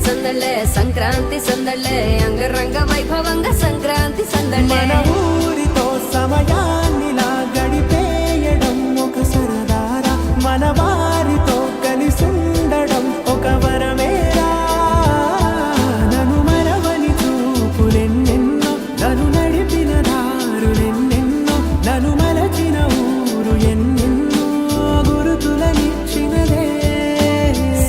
సందళ్ళే సంక్రాంతి సందళ్ళే అంగరంగ వైభవంగా సంక్రాంతి సందళ్ళే మన ఊరితో సమయాన్నిలా గడిపేయడం ఒక సరదారా మన వారితో కలిసుండడం ఒక వరమేరా నన్ను మరవని చూపులెన్నెన్నో నన్ను నడిపిన దారులెన్నెన్నో నన్ను మలచిన ఊరు ఎన్నెన్నో గురుతులనిచ్చినదే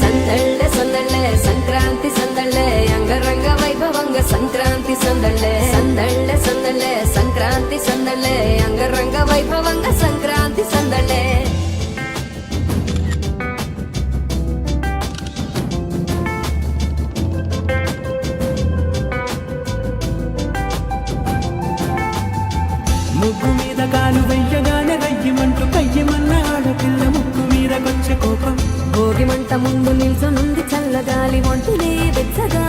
సందళ్ళే సందళ్ళే సంక్రాంతి సందళ్ళే అంగరంగ వైభవంగా సంక్రాంతి సందళ్ళే సందళ్ళే సందళ్ళే సంక్రాంతి సందళ్ళే అంగరంగ వైభవంగా సంక్రాంతి సందళ్ళే ముగ్గు మీద కాలు వెయ్యగానే రయ్యమంటూ కయ్యమన్న ఆడపిల్ల ముక్కు మీదకొచ్చే కోపం భోగి మంట ముందు నిల్చొనుంది చల్లగాలి ఒంటినే వెచ్చగా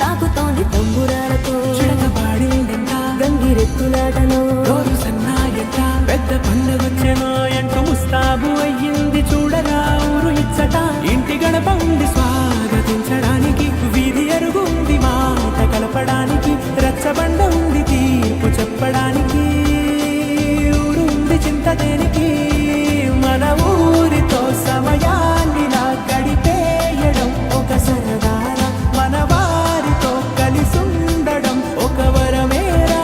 తాకుతోంది తంబురాలతో చిడకబాడిందంట గంగిరెత్తులాటలో రోజు సన్నాయంట పెద్ద పండగొచ్చెనో ఎంటూ ముస్తాబు అయ్యింది చూడరా ఊరు ఇచ్చట ఇంటి గడప ఉంది స్వాగతించడానికి వీధి అరుగుంది మాట కలపడానికి రచ్చబండ ఉంది తీర్పు చెప్పడానికి ఊరుంది చింత దేనికి మన ఊరితో సమయాన్నిలా గడిపేయడం ఒక సరదారా మన వారితో కలిసుండడం ఒక వరమేరా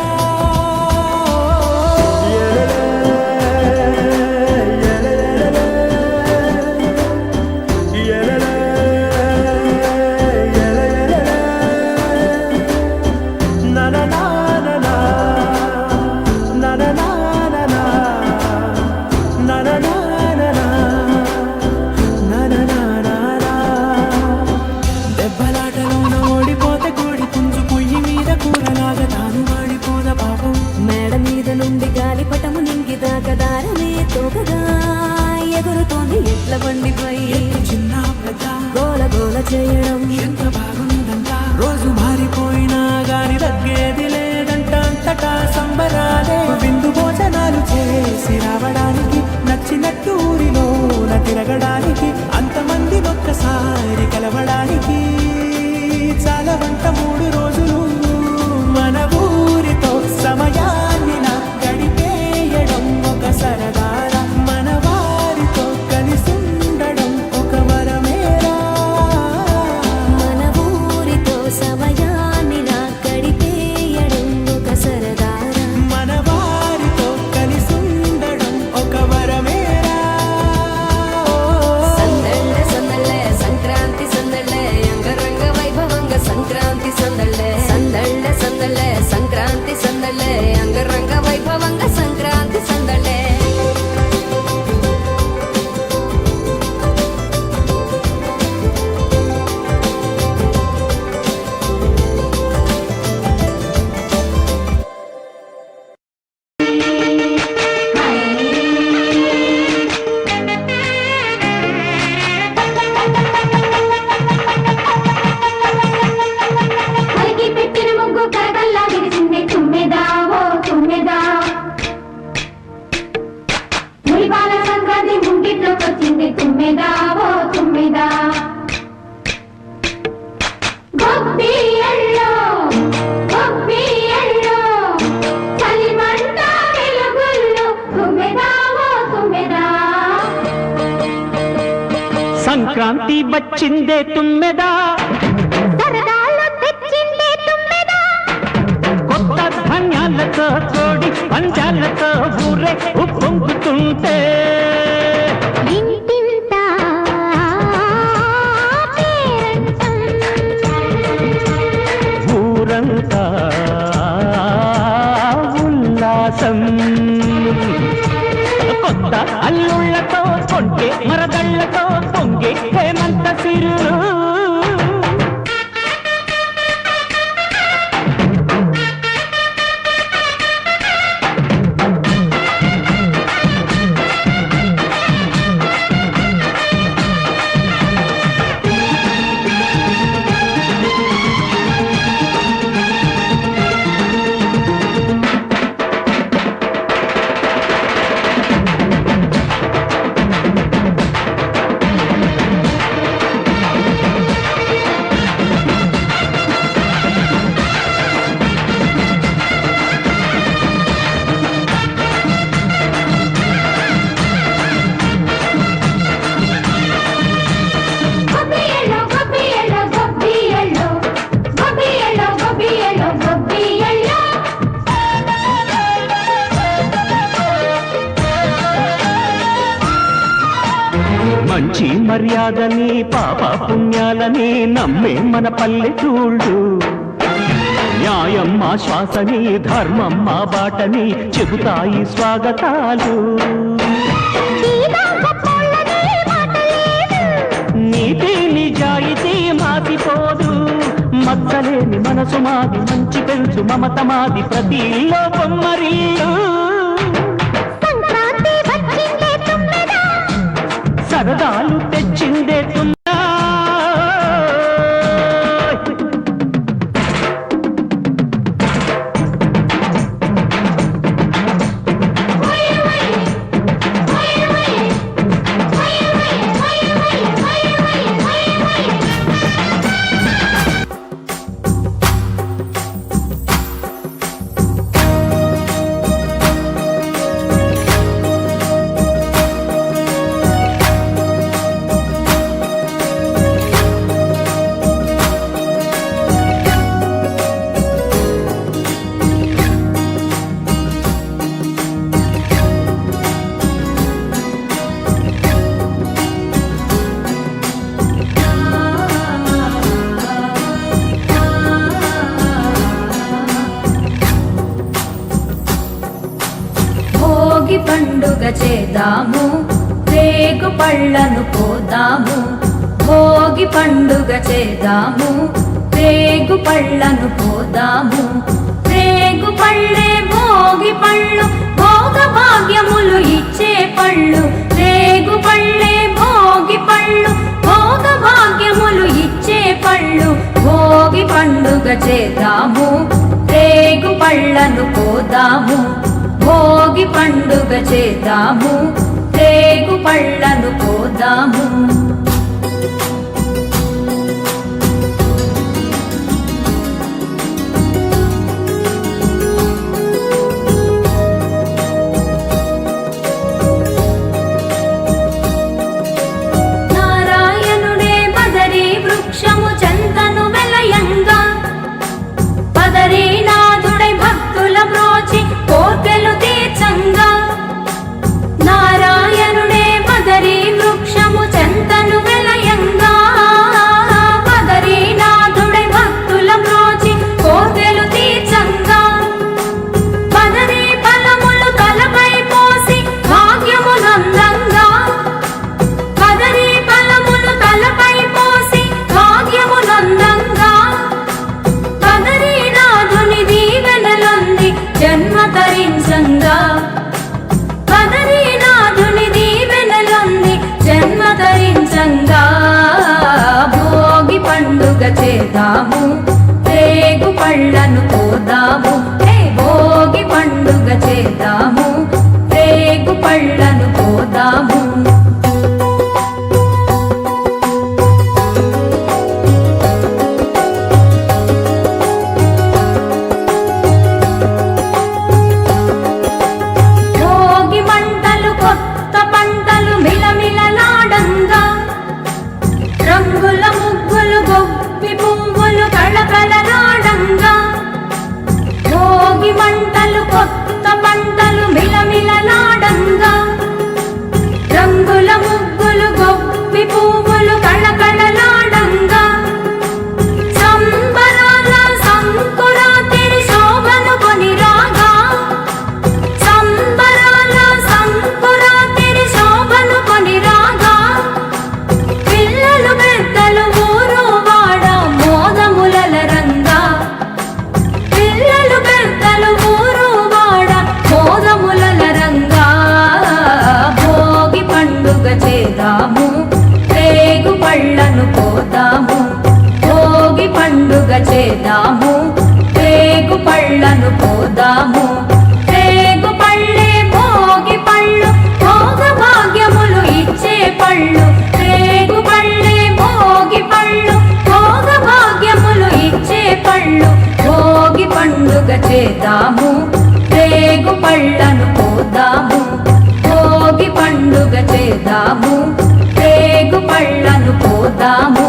దెబ్బలాటలోన ఓడిపోతే కోడి పుంజు పొయ్యి మీద కూరలాగా తాను వాడిపోద పాపం మేడ మీద నుండి గాలిపటము నింగిదాకా దారమే తోకగా ఎగురుతోంది ఎట్ల బండిపై చిన్న పెద్ద గోల గోల చేయడం ఎంత బాగుందంట రోజు మారిపోయినా గాని తగ్గేది లేదంట అంతటా సంబరాలే విందు భోజనాలు చేసి రావడానికి నచ్చినట్టు ఊరిలోన తిరగడానికి అంతమంది ఒక్కసారి కలవడానికి చాలా వంట 3 రోజులు మన ఊరితో సమయాన్నిలా గడిపేయడం ఒక సరదారా మన వారితో కలిసుండడం ఒక వరమేరా మన ఊరితో సమయాన్నిలా గడిపేయడం ఒక సరదారా మన వారితో కలిసుండడం ఒక వరమేరా సందళ్ళే సందళ్ళే సంక్రాంతి సందళ్ళే అంగరంగ వైభవంగా సంక్రాంతి సందళ్ళే సందళ్ళే సందళ్ళే సంక్రాంతి సందళ్ళే అంగరంగ వైభవంగా సంక్రాంతి సందళ్ళే కలిగి పెట్టిన ముగ్గు కరగల్లా విరిసింది తుమ్మెదా ఓ తుమ్మెదా ములిపాల సంక్రాంతి ముంగిట్లోకొచ్చింది తుమ్మెదా ఓ తుమ్మెదా గొబ్బియల్లో గొబ్బియల్లో చలిమంట వెలుగుల్లో తుమ్మెదా ఓ తుమ్మెదా సంక్రాంతి వచ్చిందే తుమ్మెదా సరదాలు తెచ్చిందే తుమ్మెదా కొత్త ధాన్యాలతో కోడి పంచాలతో ఊరే ఉప్పొంగుతుంటే ఇంటింత పేరంటం ఊరంతా ఉల్లాసం కొత్త అల్లుళ్ళతో కొంటే మరదళ్ళతో పొంగే హేమంత సిరులు కాదని పాప పుణ్యాలని నమ్మే మన పల్లెటూళ్ళు. న్యాయం మా శ్వాసని, ధర్మం మా బాటని చెబుతాయి స్వాగతాలు. నీతి నిజాయితీ మాసిపోదు, మచ్చలేని మనసు మాది, మంచి పెంచు మమత మాది, ప్రతి ఇల్లో బొమ్మరిల్లు. సరదాలు తెచ్చిందే తున్నా. భోగి పండుగ చేద్దాము, రేగు పళ్ళను పోదాము. భోగి పండుగ చేద్దాము, రేగు పళ్ళను పోదాము. రేగు పళ్ళే భోగి పళ్ళు, భోగ భాగ్యములు ఇచ్చే పళ్ళు. రేగు పళ్ళే భోగి పళ్ళు, భోగ భాగ్యములు ఇచ్చే పళ్ళు. భోగి పండుగ చేద్దాము, రేగు పళ్ళను పోదాము. భోగి పండుగ చేద్దాము, రేగు పళ్ళను పోదాము. నారాయణుడే బదరీ వృక్షము చెంతను వెలయంగా, బదరీనాథుడై భక్తుల బ్రోచి కోర్కెలు తీర్చంగా. నారాయణుడే బదరీ వృక్షము చెంతను వెలయంగా, బదరీనాథుడై భక్తుల బ్రోచి కోర్కెలు తీర్చంగా. బదరీ ఫలములు తలపై పోసి భాగ్యమునందంగా, బదరీ ఫలములు తలపై పోసి భాగ్యమునందంగా. బదరీనాథుని దీవెనలొంది జన్మ తరించంగా, బదరీనాథుని దీవెనలొంది జన్మ తరించంగా. భోగి పండుగ చేద్దాము, రేగు పళ్ళను పోదాము. భోగి పండుగ చేద్దాము, రేగు పళ్ళను పోదాము. భోగి మంటలు కొత్త పంటలు మిలమిలలాడంగా, రంగుల ముగ్గులు గొప్పి పువ్వులు కళకళలాడంగా. భోగి మంటలు కొత్త పంటలు మిలమిలలాడంగా, రంగుల ముగ్గులు గొప్పి పువ్వులు కళకళలాడంగా. సంబరాల సంకురాతిరి శోభను కొని రాగా, సంబరాల సంకురాతిరి శోభను కొని రాగా. పిల్లలు పెద్దలు ఊరు వాడ మోదములరంగా, పిల్లలు పెద్దలు ఊరు వాడ మోదములరంగా. భోగి పండుగ చేద్దాము, రేగు పళ్ళను పోదాము. భోగి పండుగ చేద్దాము, రేగు పళ్ళను పోదాము. రేగు పళ్ళే భోగి పళ్ళు, భోగ భాగ్యములు ఇచ్చే పళ్ళు. రేగు పళ్ళే భోగి పళ్ళు, భోగ భాగ్యములు ఇచ్చే పళ్ళు. భోగి పండుగ చేద్దాము, రేగు పళ్ళను పోదాము. భోగి పండుగ చేద్దాము, రేగు పళ్ళను పోదాము.